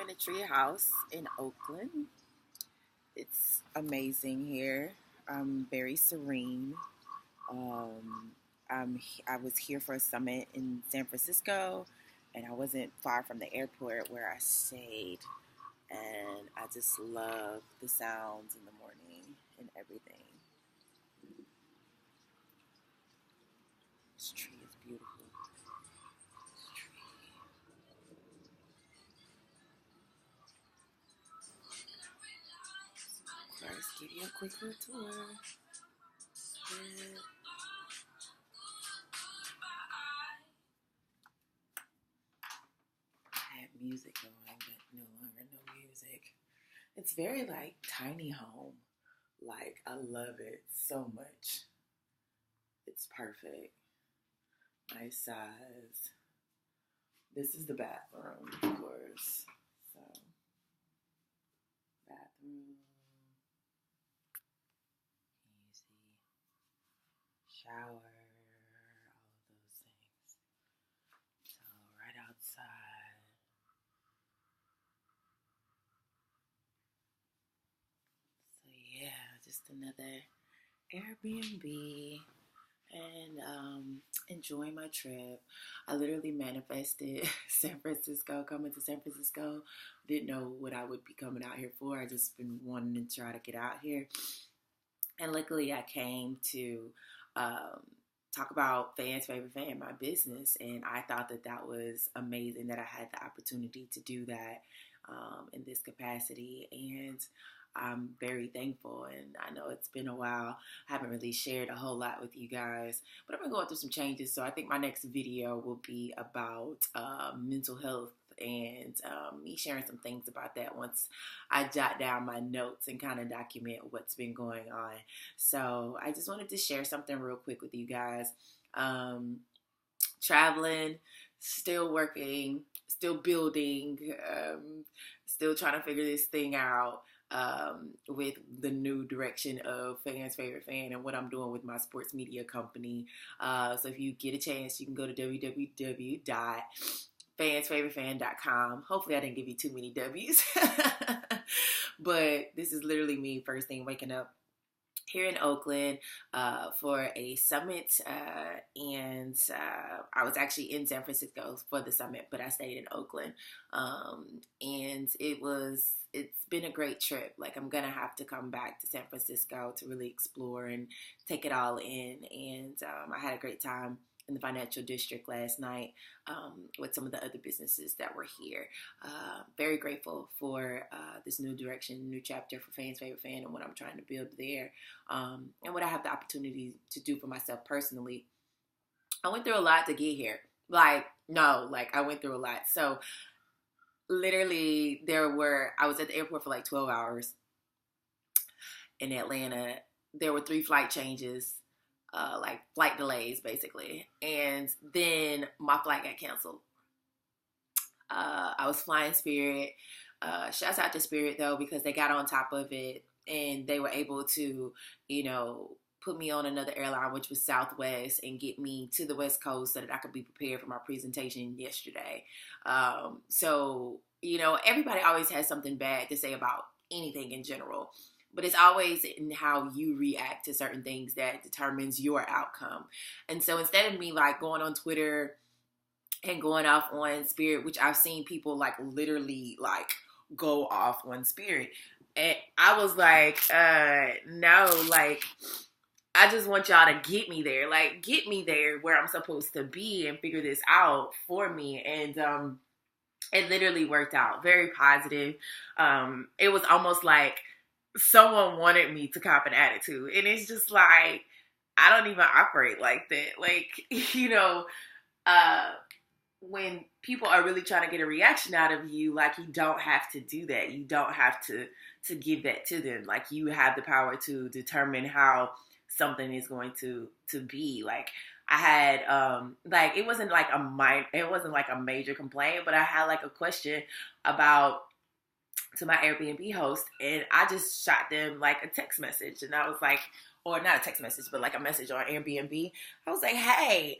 in a Treehouse in Oakland. It's amazing here. I'm very serene. Um, I was here for a summit in San Francisco, and I wasn't far from the airport where I stayed. And I just love the sounds in the morning and everything. This tree is beautiful. This tree. Let's give you a quick little tour. Yeah. I had music going, but no longer no music. It's very like tiny home. Like I love it so much. It's perfect. Nice size. This is the bathroom, of course. So bathroom. Easy. Shower. All of those things. So right outside. So yeah, just another Airbnb and enjoying my trip. I literally manifested San Francisco, coming to San Francisco. Didn't know what I would be coming out here for. I just been wanting to try to get out here. And luckily I came to talk about Fans Favorite Fan, my business. And I thought that that was amazing that I had the opportunity to do that in this capacity. And I'm very thankful, and I know it's been a while. I haven't really shared a whole lot with you guys, but I've been going through some changes, so I think my next video will be about mental health and me sharing some things about that once I jot down my notes and kind of document what's been going on. So I just wanted to share something real quick with you guys. Traveling, still working, still building, still trying to figure this thing out. With the new direction of Fans Favorite Fan and what I'm doing with my sports media company. So if you get a chance, you can go to www.fansfavoritefan.com. Hopefully I didn't give you too many W's. But this is literally me first thing waking up here in Oakland for a summit, and I was actually in San Francisco for the summit, but I stayed in Oakland, and it's been a great trip. Like I'm gonna have to come back to San Francisco to really explore and take it all in, and I had a great time in the financial district last night with some of the other businesses that were here. Very grateful for this new direction, new chapter for Fans Favorite Fan and what I'm trying to build there, and what I have the opportunity to do for myself personally. I went through a lot to get here. I went through a lot. So literally I was at the airport for like 12 hours in Atlanta. There were 3 flight changes. Like flight delays basically, and then my flight got canceled. I was flying Spirit. Shouts out to Spirit though, because they got on top of it and they were able to, put me on another airline, which was Southwest, and get me to the West Coast so that I could be prepared for my presentation yesterday. So everybody always has something bad to say about anything in general. But it's always in how you react to certain things that determines your outcome. And so instead of me like going on Twitter and going off on Spirit, which I've seen people like literally like go off on Spirit, and I was like, no, like I just want y'all to get me there. Like get me there where I'm supposed to be and figure this out for me. And it literally worked out. Very positive. It was almost like someone wanted me to cop an attitude, and it's just like I don't even operate like that. Like when people are really trying to get a reaction out of you, like you don't have to do that. You don't have to give that to them. Like you have the power to determine how something is going to be. Like I had it wasn't like a major complaint, but I had like a question to my Airbnb host, and I just shot them like a text message, and I was like, or not a text message, but like a message on Airbnb. I was like, hey,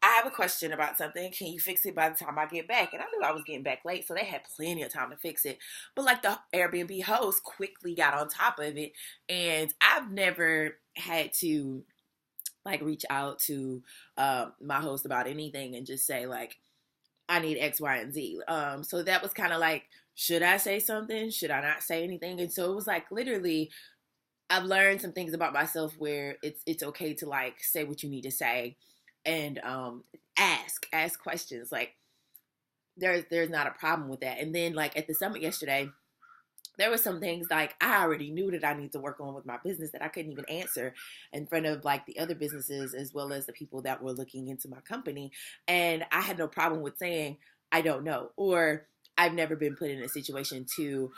I have a question about something. Can you fix it by the time I get back? And I knew I was getting back late, so they had plenty of time to fix it. But like the Airbnb host quickly got on top of it. And I've never had to like reach out to my host about anything and just say like, I need X, Y, and Z. So that was kind of like, should I say something? Should I not say anything? And so it was like literally, I've learned some things about myself where it's okay to like say what you need to say and ask questions. Like there's not a problem with that. And then like at the summit yesterday, there were some things like I already knew that I need to work on with my business that I couldn't even answer in front of like the other businesses as well as the people that were looking into my company. And I had no problem with saying, I don't know, or I've never been put in a situation to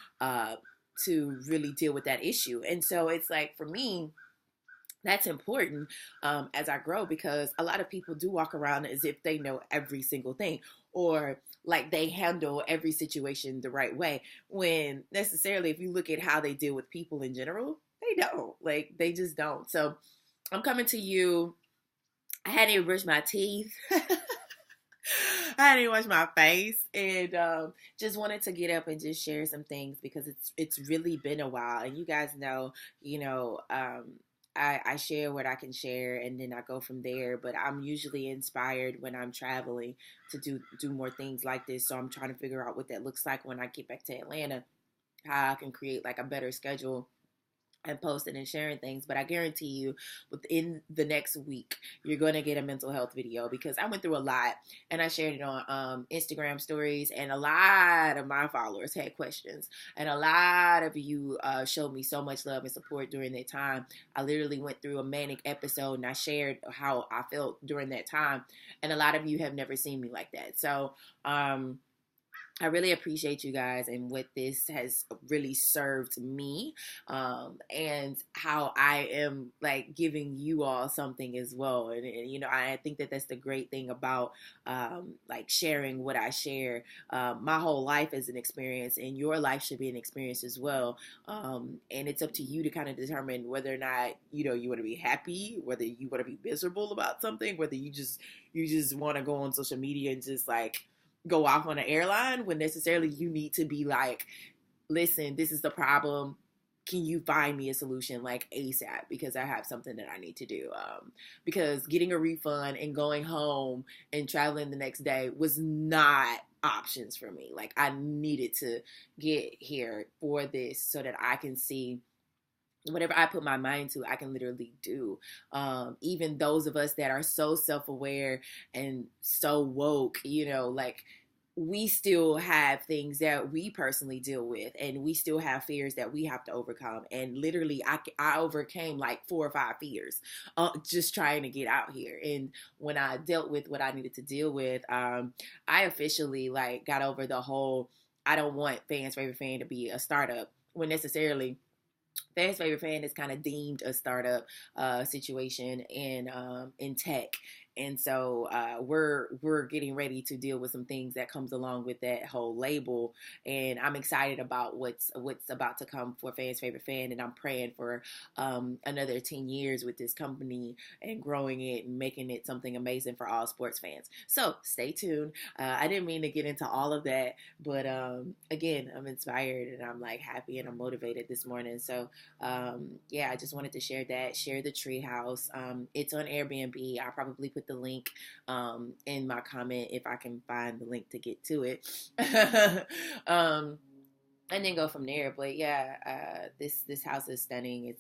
really deal with that issue. And so it's like, for me, that's important as I grow, because a lot of people do walk around as if they know every single thing or like they handle every situation the right way, when necessarily if you look at how they deal with people in general, they don't. Like they just don't. So I'm coming to you. I hadn't even brushed my teeth. I hadn't even washed my face, and just wanted to get up and just share some things because it's really been a while, and you guys know, I share what I can share, and then I go from there. But I'm usually inspired when I'm traveling to do more things like this. So I'm trying to figure out what that looks like when I get back to Atlanta, how I can create like a better schedule and posting and sharing things. But I guarantee you within the next week you're going to get a mental health video, because I went through a lot and I shared it on Instagram stories, and a lot of my followers had questions, and a lot of you showed me so much love and support during that time. I literally went through a manic episode and I shared how I felt during that time, and a lot of you have never seen me like that. So I really appreciate you guys and what this has really served me, and how I am like giving you all something as well. And I think that that's the great thing about like sharing what I share. My whole life is an experience, and your life should be an experience as well. And it's up to you to kind of determine whether or not you want to be happy, whether you want to be miserable about something, whether you just want to go on social media and just like go off on an airline, when necessarily you need to be like, listen, this is the problem. Can you find me a solution like ASAP? Because I have something that I need to do. Because getting a refund and going home and traveling the next day was not options for me. Like I needed to get here for this so that I can see whatever I put my mind to, I can literally do. Even those of us that are so self-aware and so woke, like we still have things that we personally deal with, and we still have fears that we have to overcome. And literally I overcame like 4 or 5 fears just trying to get out here. And when I dealt with what I needed to deal with, I officially like got over the whole, I don't want Fan's Favorite Fan to be a startup, when necessarily Fan's Favorite Fan is kind of deemed a startup situation in tech. And so we're getting ready to deal with some things that comes along with that whole label, and I'm excited about what's about to come for Fan's Favorite Fan, and I'm praying for another 10 years with this company and growing it and making it something amazing for all sports fans. So stay tuned. I didn't mean to get into all of that, but again, I'm inspired and I'm like happy and I'm motivated this morning. So I just wanted to share that. Share the Treehouse. It's on Airbnb. I'll probably put the link in my comment if I can find the link to get to it. And then go from there. But this house is stunning.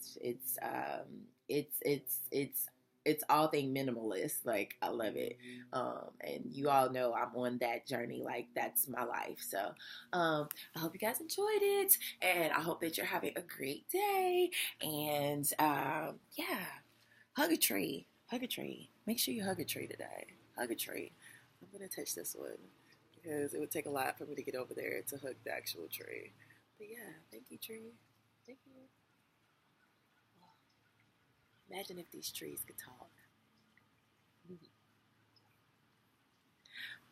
It's all thing minimalist. Like I love it. And you all know I'm on that journey. Like that's my life. So I hope you guys enjoyed it, and I hope that you're having a great day. And hug a tree. Hug a tree. Make sure you hug a tree today. Hug a tree. I'm going to touch this one because it would take a lot for me to get over there to hug the actual tree. But thank you, tree. Thank you. Imagine if these trees could talk.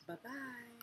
Bye-bye.